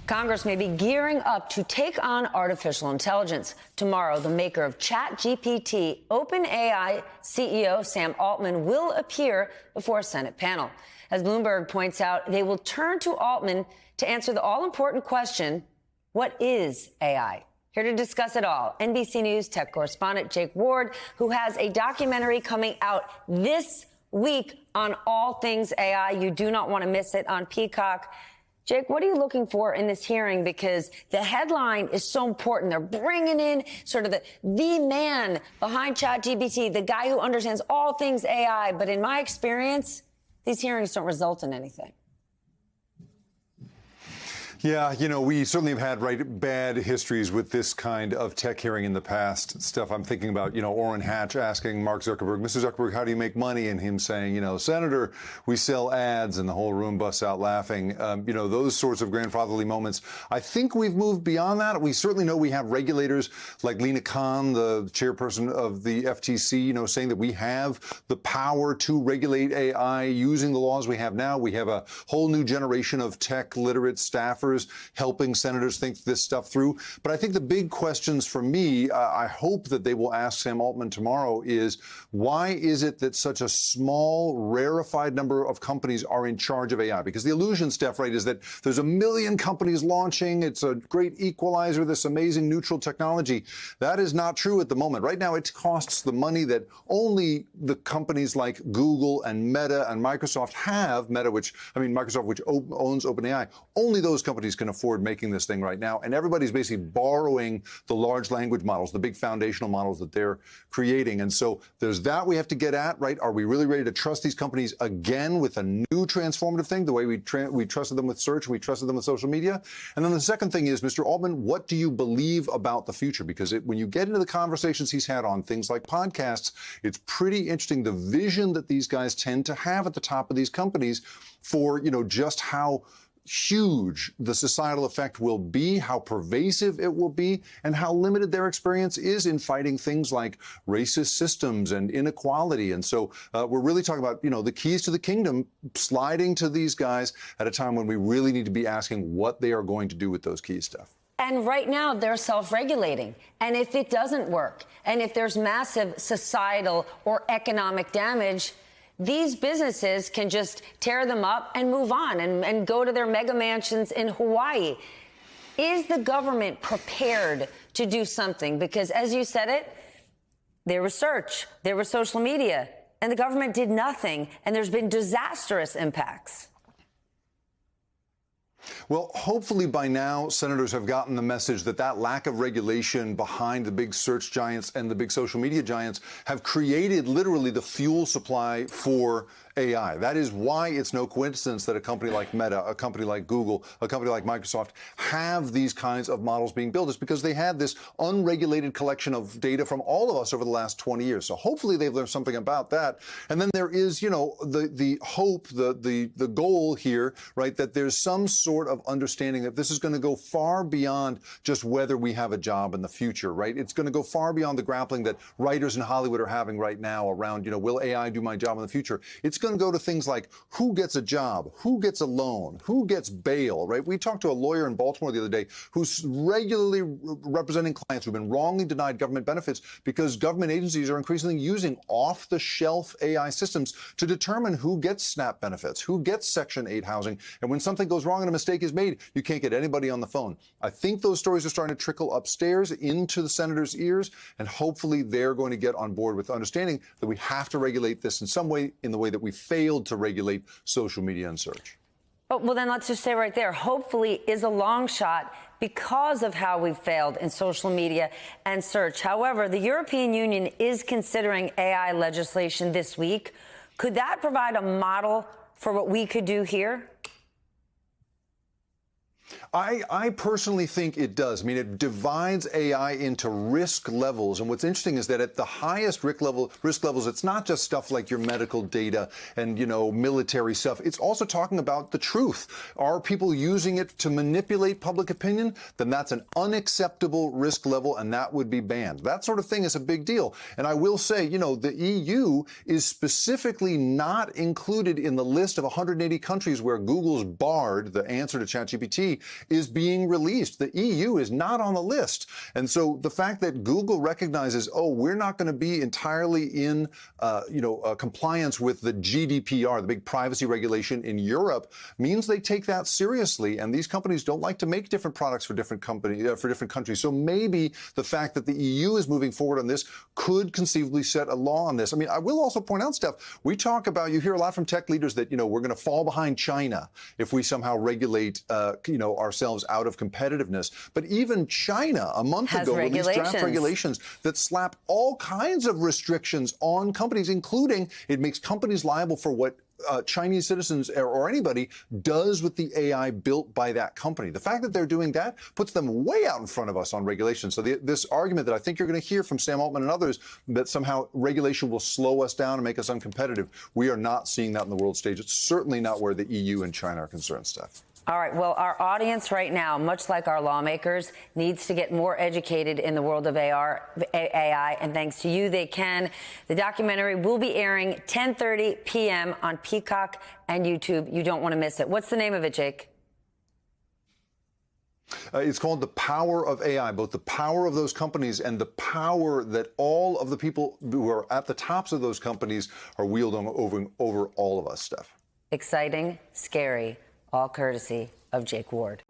Congress may be gearing up to take on artificial intelligence. Tomorrow, the maker of ChatGPT, OpenAI CEO Sam Altman, will appear before a Senate panel. As Bloomberg points out, they will turn to Altman to answer the all-important question, what is AI? Here to discuss it all, NBC News tech correspondent Jake Ward, who has a documentary coming out this week on all things AI. You do not want to miss it on Peacock. Jake, what are you looking for in this hearing? Because the headline is so important. They're bringing in sort of the man behind ChatGPT, the guy who understands all things AI. But in my experience, these hearings don't result in anything. Yeah, you know, we certainly have had bad histories with this kind of tech hearing in the past. Stuff I'm thinking about, you know, Orrin Hatch asking Mark Zuckerberg, Mr. Zuckerberg, how do you make money? And him saying, you know, Senator, we sell ads, and the whole room busts out laughing. You know, those sorts of grandfatherly moments. I think we've moved beyond that. We certainly know we have regulators like Lina Khan, the chairperson of the FTC, you know, saying that we have the power to regulate AI using the laws we have now. We have a whole new generation of tech literate staffers helping senators think this stuff through. But I think the big questions for me, I hope that they will ask Sam Altman tomorrow, is why is it that such a small, rarefied number of companies are in charge of AI? Because the illusion, Steph, right, is that there's 1 million companies launching. It's a great equalizer, this amazing neutral technology. That is not true at the moment. Right now, it costs the money that only the companies like Google and Meta and Microsoft have. Microsoft, which owns OpenAI, only those companies can afford making this thing right now. And everybody's basically borrowing the large language models, the big foundational models that they're creating. And so there's that we have to get at, right? Are we really ready to trust these companies again with a new transformative thing, the way we trusted them with search, we trusted them with social media? And then the second thing is, Mr. Altman, what do you believe about the future? Because when you get into the conversations he's had on things like podcasts, it's pretty interesting the vision that these guys tend to have at the top of these companies for, you know, just how huge the societal effect will be, how pervasive it will be, and how limited their experience is in fighting things like racist systems and inequality. And so we're really talking about, you know, the keys to the kingdom sliding to these guys at a time when we really need to be asking what they are going to do with those key stuff. And right now, they're self-regulating. And if it doesn't work, and if there's massive societal or economic damage, these businesses can just tear them up and move on and go to their mega mansions in Hawaii. Is the government prepared to do something? Because as you said it, there was search, there was social media, and the government did nothing, and there's been disastrous impacts. Well, hopefully by now, senators have gotten the message that that lack of regulation behind the big search giants and the big social media giants have created literally the fuel supply for AI. That is why it's no coincidence that a company like Meta, a company like Google, a company like Microsoft have these kinds of models being built. It's because they had this unregulated collection of data from all of us over the last 20 years. So hopefully they've learned something about that. And then there is, you know, the hope, the goal here, right, that there's some sort of understanding that this is going to go far beyond just whether we have a job in the future, right? It's going to go far beyond the grappling that writers in Hollywood are having right now around, you know, will AI do my job in the future? It's going to go to things like who gets a job, who gets a loan, who gets bail, right? We talked to a lawyer in Baltimore the other day who's regularly representing clients who've been wrongly denied government benefits because government agencies are increasingly using off-the-shelf AI systems to determine who gets SNAP benefits, who gets Section 8 housing. And when something goes wrong and a mistake is made, you can't get anybody on the phone. I think those stories are starting to trickle upstairs into the senators' ears, and hopefully they're going to get on board with understanding that we have to regulate this in some way, in the way that we failed to regulate social media and search. Oh, well, then let's just say right there, hopefully is a long shot because of how we've failed in social media and search. However, the European Union is considering AI legislation this week. Could that provide a model for what we could do here? I personally think it does. I mean, it divides AI into risk levels. And what's interesting is that at the highest risk levels, it's not just stuff like your medical data and, you know, military stuff. It's also talking about the truth. Are people using it to manipulate public opinion? Then that's an unacceptable risk level, and that would be banned. That sort of thing is a big deal. And I will say, you know, the EU is specifically not included in the list of 180 countries where Google's barred the answer to ChatGPT GPT is being released. The EU is not on the list. And so the fact that Google recognizes, oh, we're not going to be entirely in, compliance with the GDPR, the big privacy regulation in Europe, means they take that seriously. And these companies don't like to make different products for different countries. So maybe the fact that the EU is moving forward on this could conceivably set a law on this. I mean, I will also point out, Steph, we talk about, you hear a lot from tech leaders that, we're going to fall behind China if we somehow regulate, ourselves out of competitiveness. But even China, a month ago, released draft regulations that slap all kinds of restrictions on companies, including it makes companies liable for what Chinese citizens or anybody does with the AI built by that company. The fact that they're doing that puts them way out in front of us on regulation. So this argument that I think you're going to hear from Sam Altman and others that somehow regulation will slow us down and make us uncompetitive, we are not seeing that on the world stage. It's certainly not where the EU and China are concerned, Steph. All right. Well, our audience right now, much like our lawmakers, needs to get more educated in the world of AI. And thanks to you, they can. The documentary will be airing 10:30 p.m. on Peacock and YouTube. You don't want to miss it. What's the name of it, Jake? It's called The Power of AI, both the power of those companies and the power that all of the people who are at the tops of those companies are wielding over all of us, Steph. Exciting, scary, all courtesy of Jake Ward.